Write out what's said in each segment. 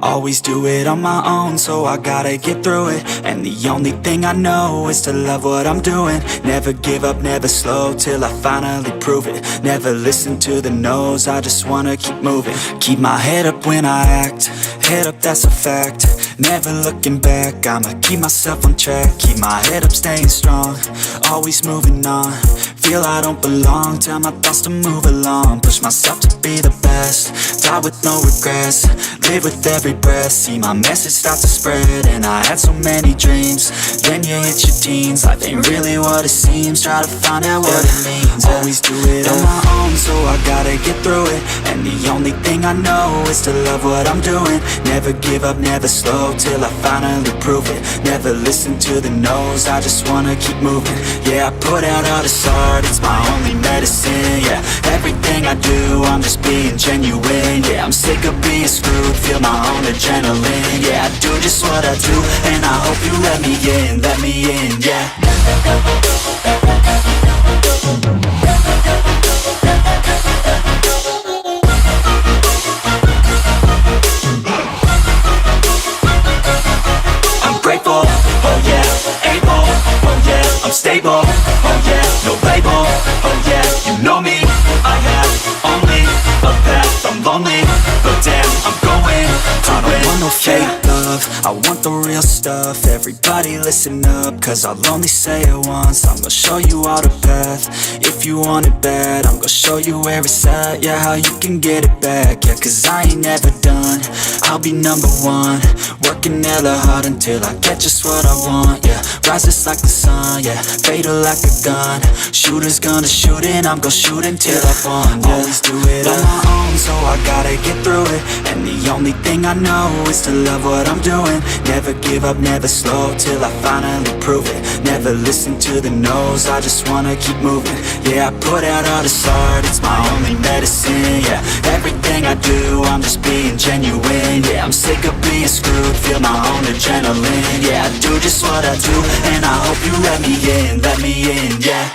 Always do it on my own, so I gotta get through it. And the only thing I know is to love what I'm doing. Never give up, never slow, till I finally prove it. Never listen to the no's, I just wanna keep moving. Keep my head up when I act, head up, that's a fact. Never looking back, I'ma keep myself on track. Keep my head up, staying strong, always moving on. Feel I don't belong, tell my thoughts to move along. Push myself to be the best, die with no regrets. Live with every breath, see my message start to spread. And I had so many dreams, then you hit your teens. Life ain't really what it seems, try to find out what it means. Always do it on my own, so I gotta get through it. And the only thing I know is to love what I'm doing. Never give up, never slow, till I finally prove it. Never listen to the no's, I just wanna keep moving. Yeah, I put out all this art, it's my only medicine. Yeah, everything I do, I'm just being genuine. Yeah, I'm sick of being screwed, feel my own adrenaline. Yeah, I do just what I do, and I hope you let me in, yeah. I'm grateful, oh yeah, able, oh yeah, I'm stable, oh yeah, no label, oh yeah, you know me, I have only a path, I'm lonely, but damn, I'm going to win. I don't want no fake love, I want the real stuff. Everybody listen up, cause I'll only say it once. I'm gonna show you all the path, if you want it bad. I'm gonna show you where it's at, yeah, how you can get it back. Yeah, cause I ain't never done, I'll be number one. Working hella hard until I get just what I want, yeah. Rises like the sun, yeah, fatal like a gun. Shooter's gonna shoot and I'm gonna shoot until I won, yeah. Always do it on my own, so I gotta get through it. And the only thing I know is to love what I'm doing. Never give up, never slow, till I finally prove it. Never listen to the no's, I just wanna keep moving. Yeah, I put out all this art, it's my only medicine. Yeah, everything I do, I'm just being genuine. Yeah, I'm sick of being screwed, feel my own adrenaline. Yeah, I do just what I do, and I hope you let me in, yeah.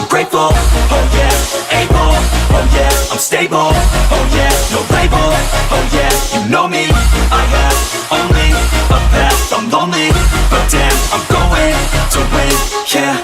Grateful, oh yeah, able, oh yeah, I'm stable, oh yeah, no label, oh yeah, you know me, I have only a path, I'm lonely, but damn, I'm going to win, yeah.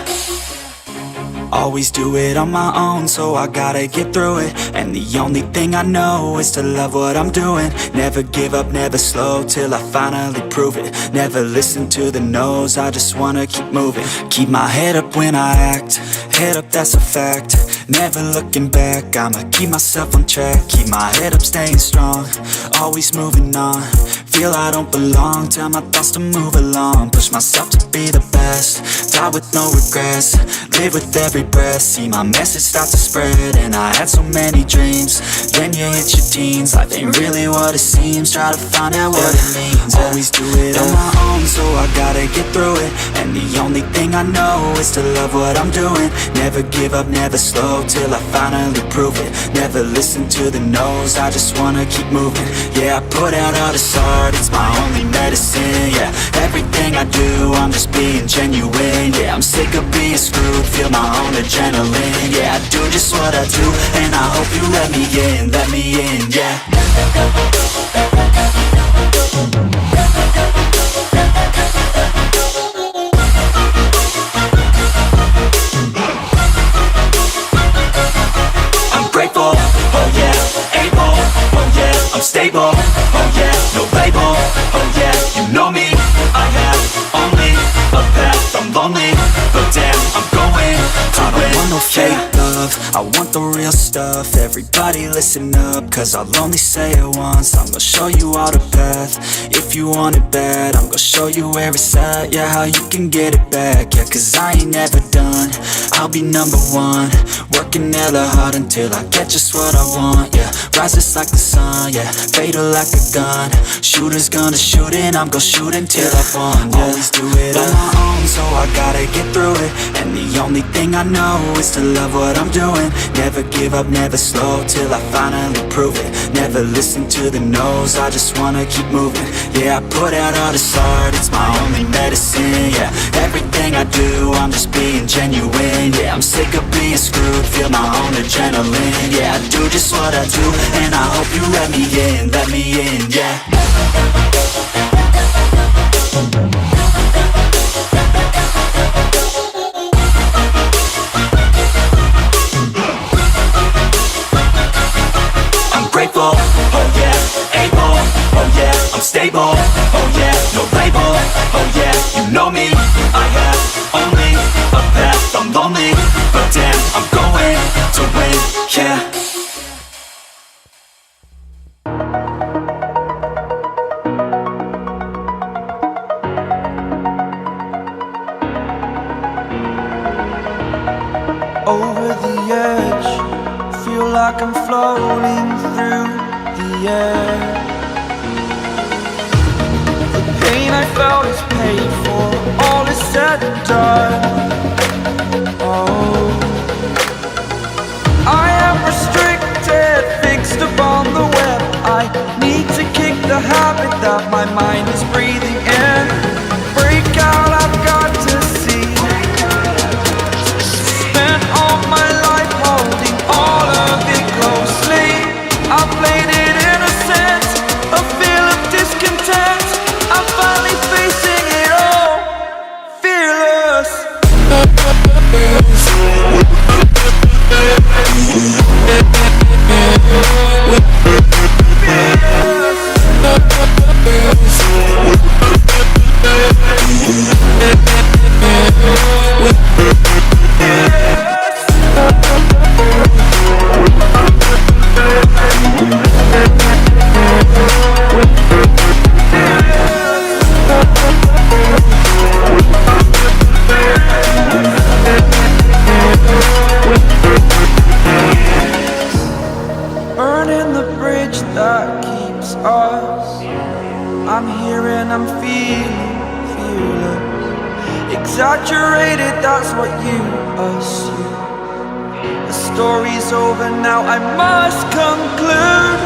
Always do it on my own, so I gotta get through it. And the only thing I know is to love what I'm doing. Never give up, never slow, till I finally prove it. Never listen to the no's, I just wanna keep moving. Keep my head up when I act, head up, that's a fact. Never looking back, I'ma keep myself on track. Keep my head up, staying strong, always moving on. Feel I don't belong, tell my thoughts to move along. Push myself to be the best, die with no regrets. Live with every breath, see my message start to spread. And I had so many dreams, then you hit your teens. Life ain't really what it seems, try to find out what it means. Always do it on my own, so I gotta get through it. And the only thing I know is to love what I'm doing. Never give up, never slow, till I finally prove it. Never listen to the no's, I just wanna keep moving. Yeah, I put out all this art, it's my only medicine. Yeah, everything I do, I'm just being genuine. Yeah, I'm sick of being screwed, feel my own adrenaline. Yeah, I do just what I do, and I hope you let me in, yeah. I'm grateful, oh yeah, able, oh yeah, I'm stable, oh yeah, no label, oh yeah, you know me, I have only a path, I'm lonely, but damn, I'm going to win. I don't want no fake love, love, I want the real stuff. Everybody listen up, cause I'll only say it once. I'm gonna show you all the path. If you want it bad, I'm gonna show you where it's at. Yeah, how you can get it back. Yeah, cause I ain't never done. I'll be number one, working hella hard until I get just what I want. Yeah, rises like the sun, yeah, fatal like a gun. Shooter's gonna shoot and I'm gonna shoot until I won. Yeah, always do it on my own, so I gotta get through it. And the only thing I know is to love what I'm doing. Never give up, never slow, till I finally prove it. Never listen to the no's, I just wanna keep moving. Yeah, I put out all this art, it's my only medicine. Yeah, everything I do, I'm just being genuine. Yeah, I'm sick of being screwed, feel my own adrenaline. Yeah, I do just what I do, and I hope you let me in, yeah. Grateful, oh yeah, able, oh yeah, I'm stable, oh yeah, no label, oh yeah, you know me, I have only a path, I'm lonely, but damn, I'm going to win, yeah. Over the edge, feel like I'm floating through the air. The pain I felt is paid for, all is said and done. Oh, I am restricted, fixed upon the web. I need to kick the habit that my mind is breathing in. Break out, I've got to see. Spent all my life holding all of it closely. I played it innocent, a feel of discontent. I'm finally facing it all, fearless. Burning the bridge that keeps us. I'm here and I'm feeling fearless. Exaggerated, that's what you assume. The story's over now, I must conclude.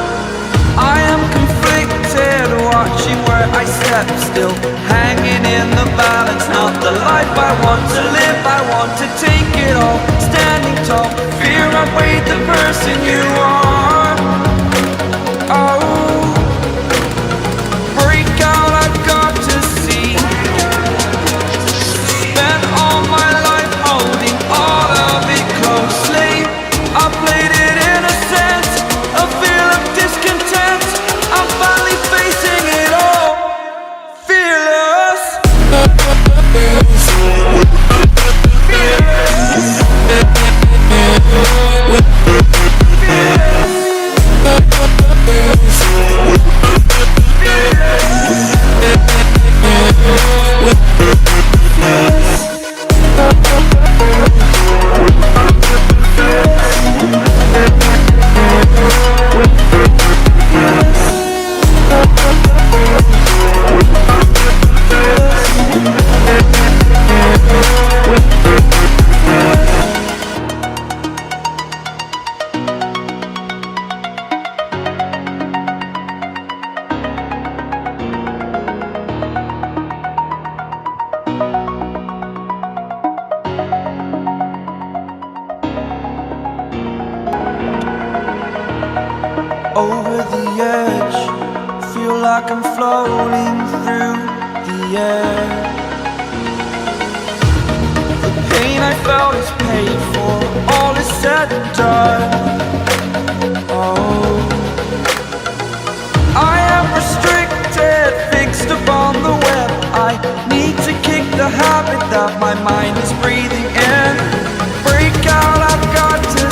I am conflicted, watching where I step still, hanging in the balance. Not the life I want to live, I want to take it all. Standing tall, fear outweighed the person you are. Oh, break out, I've got to see. Spent all my life holding all of it closely. I played it innocent, a feel of discontent. I'm finally facing it all, fearless. Over the edge, feel like I'm floating through the air. The pain I felt is paid for, all is said and done. Oh, I am restricted, fixed upon the web. I need to kick the habit that my mind is breathing in. Break out, I've got to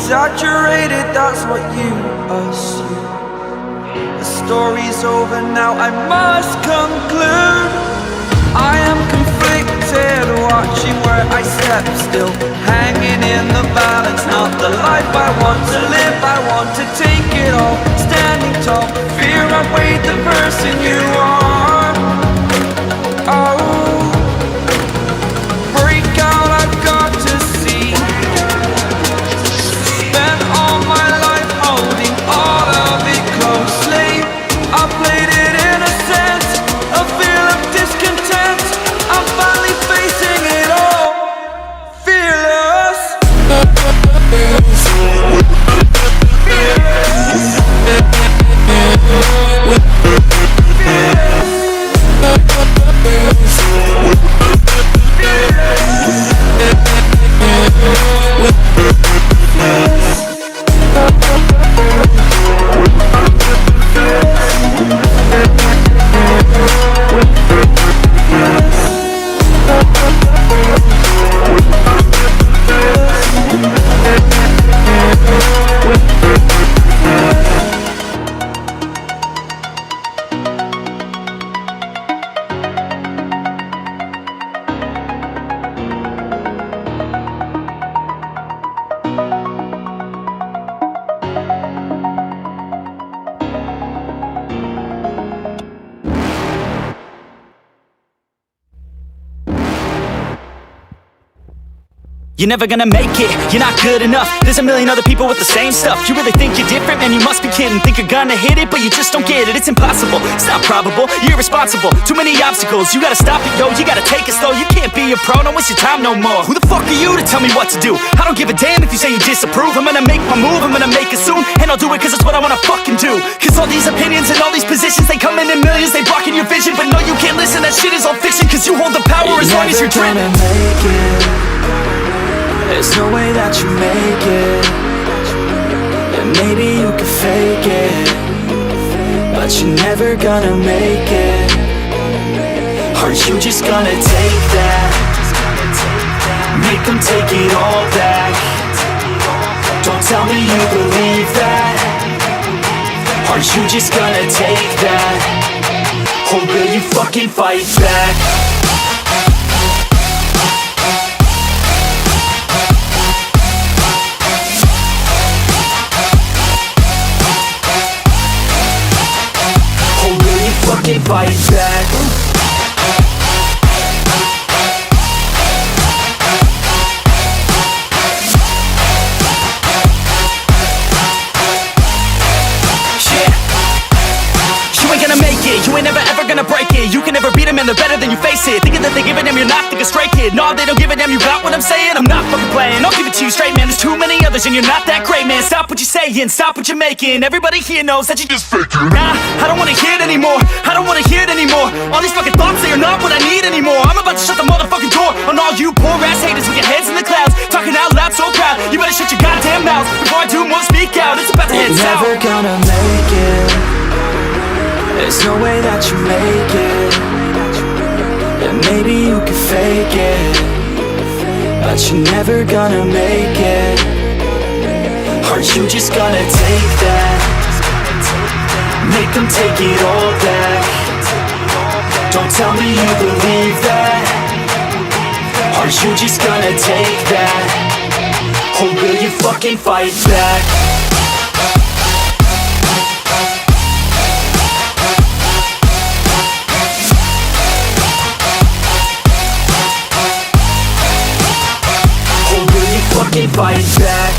exaggerated, that's what you assume. The story's over now, I must conclude. I am conflicted, watching where I step still, hanging in the balance, not the life I want to live. I want to take it all, standing tall, fear I weighed the person you are. Oh, break out, I've got to see. Spent all my life holding all of it closely. I played it innocent, a feel of discontent. I'm finally facing it all, fearless. You're never gonna make it, you're not good enough. There's a million other people with the same stuff. You really think you're different? Man, you must be kidding. Think you're gonna hit it, but you just don't get it. It's impossible, it's not probable, you're irresponsible. Too many obstacles, you gotta stop it, yo. You gotta take it slow, you can't be a pro. Don't waste your time no more. Who the fuck are you to tell me what to do? I don't give a damn if you say you disapprove. I'm gonna make my move, I'm gonna make it soon. And I'll do it cause it's what I wanna fucking do. Cause all these opinions and all these positions, they come in millions, they blocking your vision. But no, you can't listen, that shit is all fiction. Cause you hold the power as long as you're driven. Make it. There's no way that you make it. And maybe you could fake it, but you're never gonna make it. Are you just gonna take that? Make them take it all back. Don't tell me you believe that. Are you just gonna take that? Or will you fucking fight back? Fucking fight back. You ain't never ever gonna break it. You can never beat them and they're better than you face it. Thinking that they give a damn, you're not, think a straight kid. No, they don't give a damn, you got what I'm saying? I'm not fucking playing, I'll give it to you straight, man. There's too many others and you're not that great, man. Stop what you're saying, stop what you're making. Everybody here knows that you just faking. Nah, I don't wanna hear it anymore, I don't wanna hear it anymore. All these fucking thoughts, they are not what I need anymore. I'm about to shut the motherfucking door on all you poor ass haters with your heads in the clouds, talking out loud so proud. You better shut your goddamn mouth before I do more speak out. It's about to head south. Never gonna make it. There's no way that you make it. And maybe you could fake it, but you're never gonna make it. Are you just gonna take that? Make them take it all back. Don't tell me you believe that. Are you just gonna take that? Or will you fucking fight back? Fight back.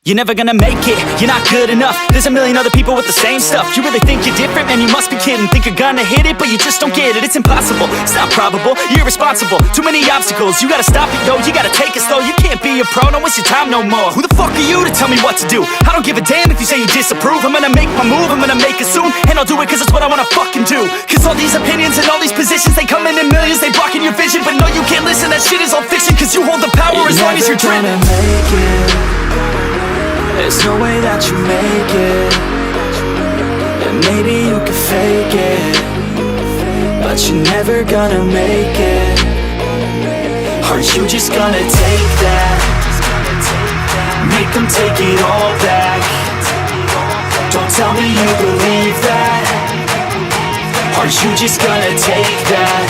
You're never gonna make it, you're not good enough. There's a million other people with the same stuff. You really think you're different? Man, you must be kidding. Think you're gonna hit it, but you just don't get it. It's impossible, it's not probable, you're irresponsible. Too many obstacles, you gotta stop it, yo. You gotta take it slow, you can't be a pro. Don't waste your time no more. Who the fuck are you to tell me what to do? I don't give a damn if you say you disapprove. I'm gonna make my move, I'm gonna make it soon. And I'll do it cause it's what I wanna fucking do. Cause all these opinions and all these positions, they come in millions, they blocking your vision. But no, you can't listen, that shit is all fiction. Cause you hold the power as long as you're driven. Make it. There's no way that you make it. And maybe you can fake it, but you're never gonna make it. Are you just gonna take that? Make them take it all back. Don't tell me you believe that. Are you just gonna take that?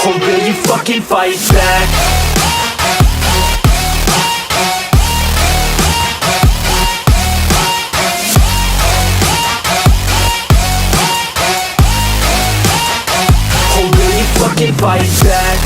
Or will you fucking fight back? Fucking fight back.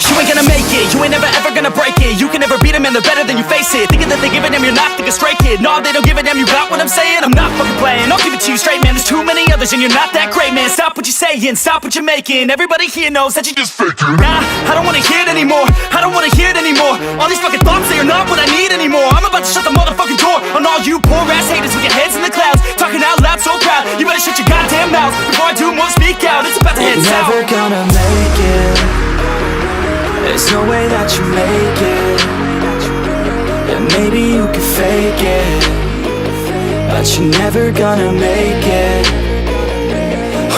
You ain't gonna make it, you ain't never ever gonna break it. You can never beat them and they're better than you face it. Thinking that they give a damn, you're not thinking straight, kid. No, they don't give a damn, you got what I'm saying? I'm not fucking playing, I'll give it to you straight, man. There's too many others and you're not that great, man. Stop what you're saying, stop what you're making. Everybody here knows that you just faking. Nah, I don't wanna hear it anymore, I don't wanna hear it anymore. All these fucking thoughts, they are not what I need anymore. I'm about to shut the motherfucking door on all you poor ass haters with your heads in the clouds, talking out loud so proud. You better shut your goddamn mouth before I do more speak out. It's about to head south. Never gonna make it. There's no way that you make it. And maybe you can fake it, but you're never gonna make it.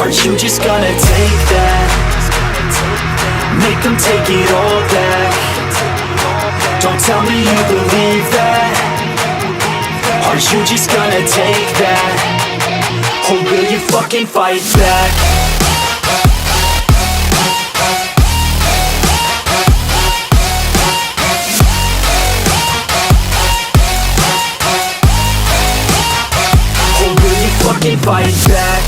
Are you just gonna take that? Make them take it all back. Don't tell me you believe that. Are you just gonna take that? Or will you fucking fight back? Fucking fight back.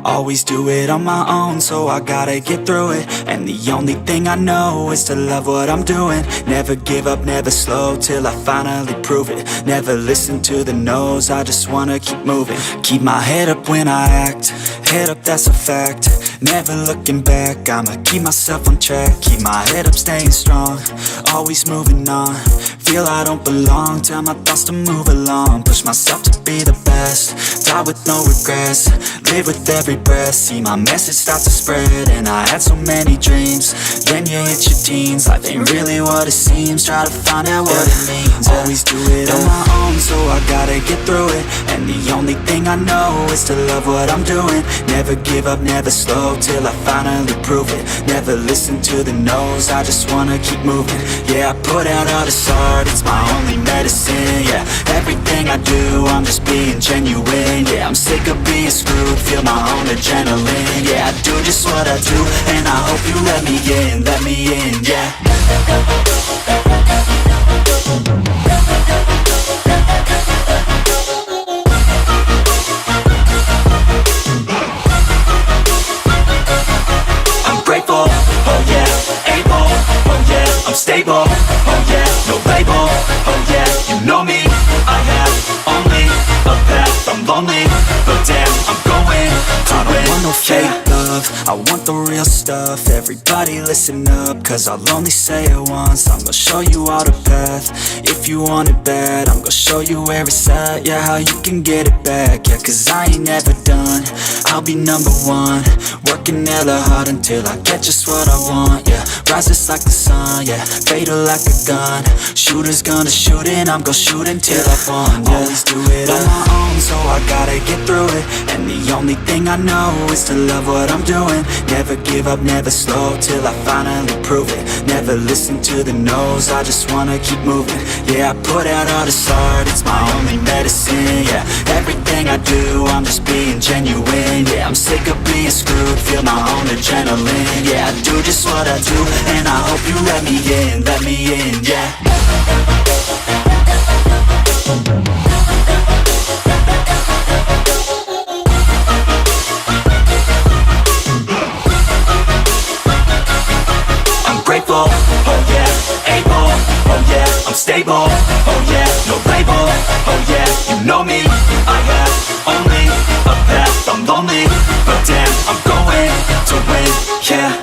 Always do it on my own, so I gotta get through it. And the only thing I know is to love what I'm doing. Never give up, never slow, till I finally prove it. Never listen to the no's, I just wanna keep moving. Keep my head up when I act, head up, that's a fact. Never looking back, I'ma keep myself on track. Keep my head up, staying strong, always moving on. Feel I don't belong, tell my thoughts to move along. Push myself to be the best, die with no regrets. Live with every breath, see my message start to spread. And I had so many dreams, then you hit your teens. Life ain't really what it seems, try to find out what it means. Always do it on my own, so I gotta get through it. And the only thing I know is to love what I'm doing. Never give up, never slow, till I finally prove it. Never listen to the no's, I just wanna keep moving. Yeah, I put out all this art, it's my only medicine. Yeah, everything I do, I'm just being genuine. Yeah, I'm sick of being screwed, feel my own adrenaline. Yeah, I do just what I do, and I hope you let me in, yeah. I'm grateful, oh yeah, able, oh yeah, I'm stable, oh yeah, no label, oh yeah, you know me, I have only a path, I'm lonely, but damn, I'm going to win. I don't want no fake love, love, I want the real stuff. Everybody listen up, cause I'll only say it once. I'm gonna show you all the path. If you want it bad, I'm gonna show you where it's at. Yeah, how you can get it back. Yeah, cause I ain't never done. I'll be number one, working hella hard until I get just what I want. Yeah, rises like the sun, yeah, fatal like a gun. Shooter's gonna shoot and I'm gonna shoot until I won. Yeah, always do it on my own, so I gotta get through it. And the only thing I know is to love what I'm doing. Never give up, never slow, till I finally prove it. Never listen to the no's, I just wanna keep moving. Yeah, I put out all this art, it's my only medicine. Yeah, everything I do, I'm just being genuine. Yeah, I'm sick of being screwed, feel my own adrenaline. Yeah, I do just what I do, and I hope you let me in, yeah. Grateful, oh yeah, able, oh yeah, I'm stable, oh yeah, no label, oh yeah, you know me, I have only a path, I'm lonely, but damn, I'm going to win, yeah.